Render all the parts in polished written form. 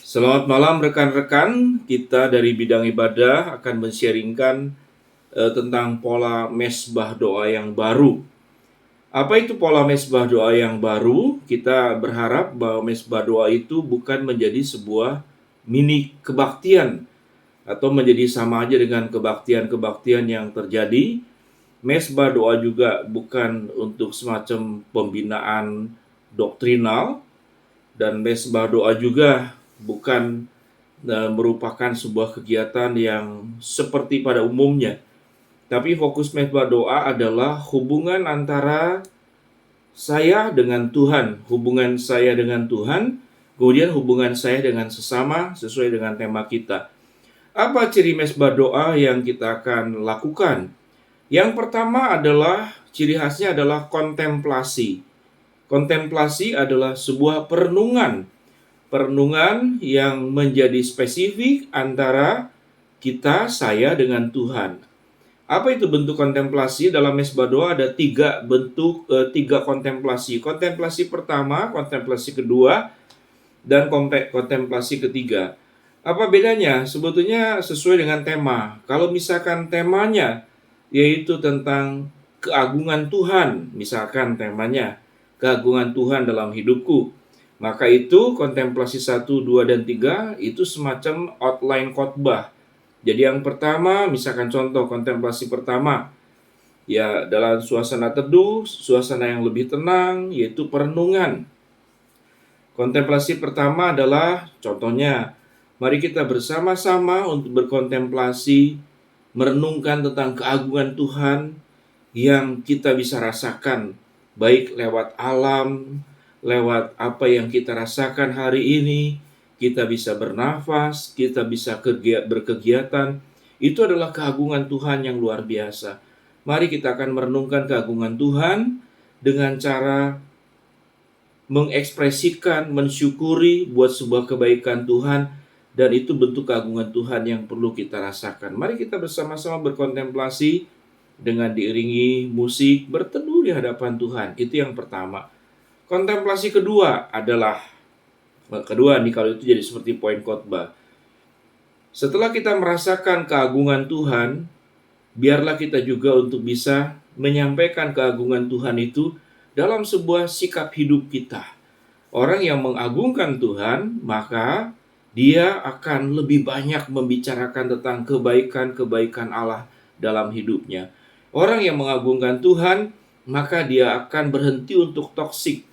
Selamat malam rekan-rekan, kita dari bidang ibadah akan men-sharingkan tentang pola mesbah doa yang baru. Apa itu pola mesbah doa yang baru? Kita berharap bahwa mesbah doa itu bukan menjadi sebuah mini kebaktian atau menjadi sama aja dengan kebaktian-kebaktian yang terjadi. Mesbah doa juga bukan untuk semacam pembinaan doktrinal, dan mesbah doa juga bukan merupakan sebuah kegiatan yang seperti pada umumnya. Tapi fokus mesbah doa adalah hubungan antara saya dengan Tuhan, hubungan saya dengan Tuhan, kemudian hubungan saya dengan sesama sesuai dengan tema kita. Apa ciri mesbah doa yang kita akan lakukan? Yang pertama adalah ciri khasnya adalah kontemplasi. Kontemplasi adalah sebuah perenungan yang menjadi spesifik antara kita, saya dengan Tuhan. Apa itu bentuk kontemplasi? Dalam mesbah doa ada tiga kontemplasi. Kontemplasi pertama, kontemplasi kedua, dan kontemplasi ketiga. Apa bedanya? Sebetulnya sesuai dengan tema. Kalau misalkan temanya yaitu tentang keagungan Tuhan, misalkan temanya keagungan Tuhan dalam hidupku, maka itu kontemplasi 1, 2, dan 3 itu semacam outline khotbah. Jadi yang pertama, misalkan contoh kontemplasi pertama, ya dalam suasana teduh, suasana yang lebih tenang, yaitu perenungan. Kontemplasi pertama adalah contohnya, mari kita bersama-sama untuk berkontemplasi, merenungkan tentang keagungan Tuhan yang kita bisa rasakan, baik lewat alam, lewat apa yang kita rasakan hari ini, kita bisa bernafas, kita bisa berkegiatan. Itu adalah keagungan Tuhan yang luar biasa. Mari kita akan merenungkan keagungan Tuhan dengan cara mengekspresikan, mensyukuri buat sebuah kebaikan Tuhan, dan itu bentuk keagungan Tuhan yang perlu kita rasakan. Mari kita bersama-sama berkontemplasi dengan diiringi musik, berteduh di hadapan Tuhan. Itu yang pertama. Kontemplasi kedua nih kalau itu jadi seperti poin khotbah. Setelah kita merasakan keagungan Tuhan, biarlah kita juga untuk bisa menyampaikan keagungan Tuhan itu dalam sebuah sikap hidup kita. Orang yang mengagungkan Tuhan, maka dia akan lebih banyak membicarakan tentang kebaikan-kebaikan Allah dalam hidupnya. Orang yang mengagungkan Tuhan, maka dia akan berhenti untuk toksik,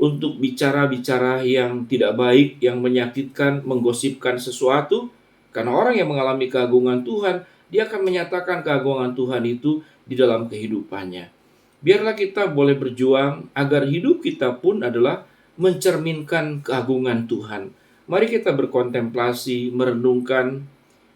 untuk bicara-bicara yang tidak baik, yang menyakitkan, menggosipkan sesuatu. Karena orang yang mengalami keagungan Tuhan, dia akan menyatakan keagungan Tuhan itu di dalam kehidupannya. Biarlah kita boleh berjuang agar hidup kita pun adalah mencerminkan keagungan Tuhan. Mari kita berkontemplasi, merenungkan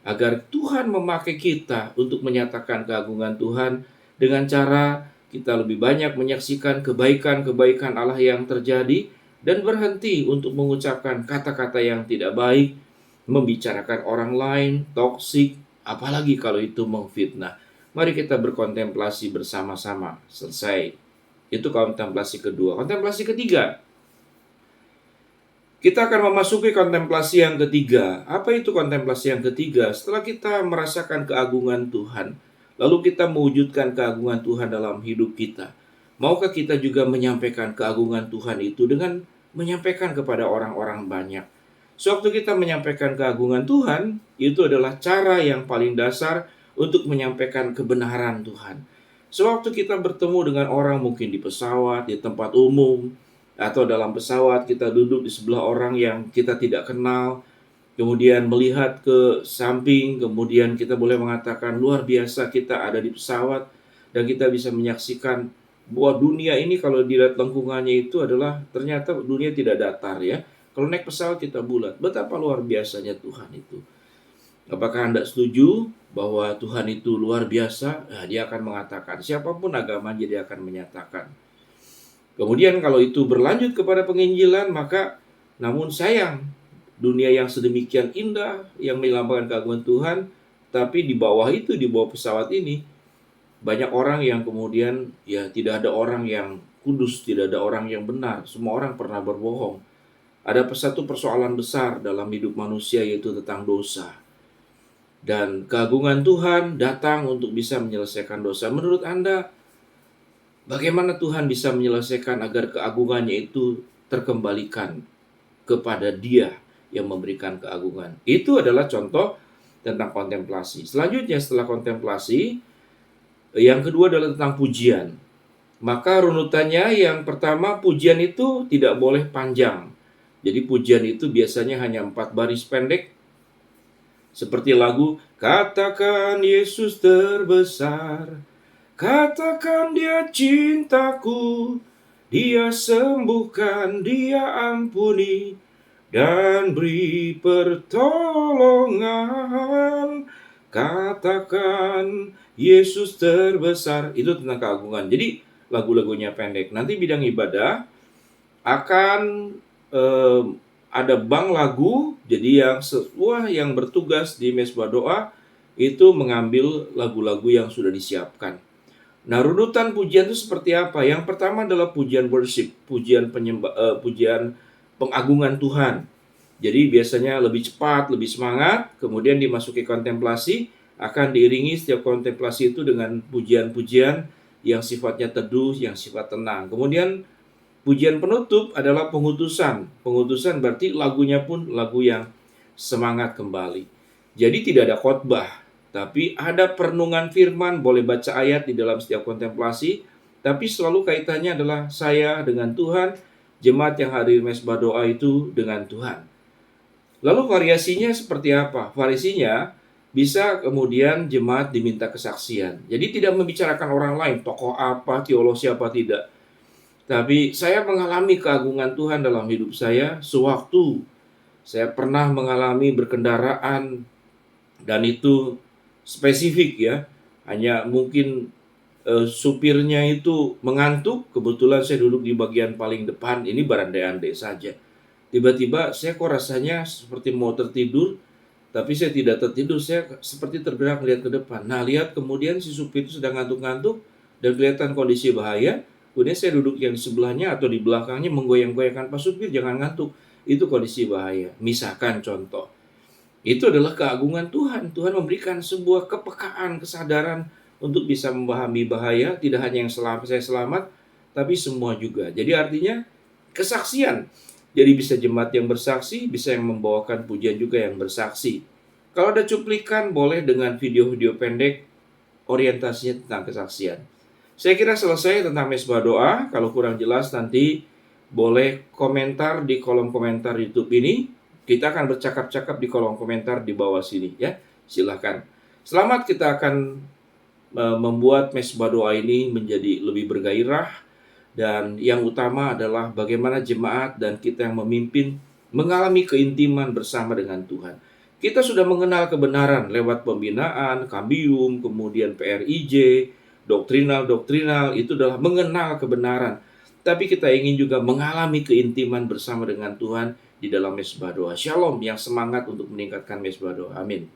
agar Tuhan memakai kita untuk menyatakan keagungan Tuhan dengan cara kita lebih banyak menyaksikan kebaikan-kebaikan Allah yang terjadi dan berhenti untuk mengucapkan kata-kata yang tidak baik, membicarakan orang lain, toksik, apalagi kalau itu memfitnah. Mari kita berkontemplasi bersama-sama. Selesai. Itu kontemplasi kedua. Kontemplasi ketiga, kita akan memasuki kontemplasi yang ketiga. Apa itu kontemplasi yang ketiga? Setelah kita merasakan keagungan Tuhan, lalu kita mewujudkan keagungan Tuhan dalam hidup kita. Maukah kita juga menyampaikan keagungan Tuhan itu dengan menyampaikan kepada orang-orang banyak? Sewaktu kita menyampaikan keagungan Tuhan, itu adalah cara yang paling dasar untuk menyampaikan kebenaran Tuhan. Sewaktu kita bertemu dengan orang mungkin di pesawat, di tempat umum, atau dalam pesawat kita duduk di sebelah orang yang kita tidak kenal, kemudian melihat ke samping, kemudian kita boleh mengatakan luar biasa kita ada di pesawat, dan kita bisa menyaksikan bahwa dunia ini kalau dilihat lengkungannya itu adalah ternyata dunia tidak datar ya. Kalau naik pesawat kita bulat. Betapa luar biasanya Tuhan itu. Apakah Anda setuju bahwa Tuhan itu luar biasa? Nah, dia akan mengatakan, siapapun agamanya dia akan menyatakan. Kemudian kalau itu berlanjut kepada penginjilan, maka namun sayang, dunia yang sedemikian indah, yang melambangkan keagungan Tuhan, tapi di bawah itu, di bawah pesawat ini, banyak orang yang kemudian, ya tidak ada orang yang kudus, tidak ada orang yang benar, semua orang pernah berbohong. Ada satu persoalan besar dalam hidup manusia, yaitu tentang dosa. Dan keagungan Tuhan datang untuk bisa menyelesaikan dosa. Menurut Anda, bagaimana Tuhan bisa menyelesaikan agar keagungannya itu terkembalikan kepada Dia yang memberikan keagungan? Itu adalah contoh tentang kontemplasi. Selanjutnya setelah kontemplasi, yang kedua adalah tentang pujian. Maka runutannya yang pertama, pujian itu tidak boleh panjang. Jadi pujian itu biasanya hanya 4 baris pendek. Seperti lagu, katakan Yesus terbesar, katakan Dia cintaku, Dia sembuhkan, Dia ampuni, dan beri pertolongan. Katakan Yesus terbesar. Itu tentang keagungan. Jadi lagu-lagunya pendek. Nanti bidang ibadah akan ada bank lagu. Jadi yang bertugas di mesbah doa itu mengambil lagu-lagu yang sudah disiapkan. Nah, runutan pujian itu seperti apa? Yang pertama adalah pujian worship, pujian pengagungan Tuhan. Jadi biasanya lebih cepat, lebih semangat, kemudian dimasuki kontemplasi, akan diiringi setiap kontemplasi itu dengan pujian-pujian yang sifatnya teduh, yang sifat tenang. Kemudian pujian penutup adalah pengutusan. Pengutusan berarti lagunya pun lagu yang semangat kembali. Jadi tidak ada khotbah, tapi ada perenungan firman, boleh baca ayat di dalam setiap kontemplasi, tapi selalu kaitannya adalah saya dengan Tuhan, jemaat yang hadir mesbah doa itu dengan Tuhan. Lalu variasinya seperti apa? Variasinya bisa kemudian jemaat diminta kesaksian. Jadi tidak membicarakan orang lain, tokoh apa, teologi apa, tidak. Tapi saya mengalami keagungan Tuhan dalam hidup saya sewaktu saya pernah mengalami berkendaraan, dan itu spesifik ya. Hanya mungkin supirnya itu mengantuk, kebetulan saya duduk di bagian paling depan, ini berandai-andai saja. Tiba-tiba saya kok rasanya seperti mau tertidur, tapi saya tidak tertidur, saya seperti tergerak melihat ke depan. Nah, lihat kemudian si supir itu sedang ngantuk-ngantuk dan kelihatan kondisi bahaya. Kemudian saya duduk yang di sebelahnya atau di belakangnya menggoyang-goyangkan, Pak supir jangan ngantuk, itu kondisi bahaya. Misalkan contoh. Itu adalah keagungan Tuhan. Tuhan memberikan sebuah kepekaan, kesadaran untuk bisa memahami bahaya, tidak hanya yang saya selamat, tapi semua juga. Jadi artinya kesaksian. Jadi bisa jemaat yang bersaksi, bisa yang membawakan pujian juga yang bersaksi. Kalau ada cuplikan, boleh dengan video-video pendek, orientasinya tentang kesaksian. Saya kira selesai tentang mesbah doa. Kalau kurang jelas nanti boleh komentar di kolom komentar YouTube ini. Kita akan bercakap-cakap di kolom komentar di bawah sini ya. Silakan. Selamat, kita akan membuat mesbah doa ini menjadi lebih bergairah, dan yang utama adalah bagaimana jemaat dan kita yang memimpin mengalami keintiman bersama dengan Tuhan. Kita sudah mengenal kebenaran lewat pembinaan, kambium, kemudian PRIJ, doktrinal, itu adalah mengenal kebenaran. Tapi kita ingin juga mengalami keintiman bersama dengan Tuhan di dalam mesbah doa. Shalom yang semangat untuk meningkatkan mesbah doa. Amin.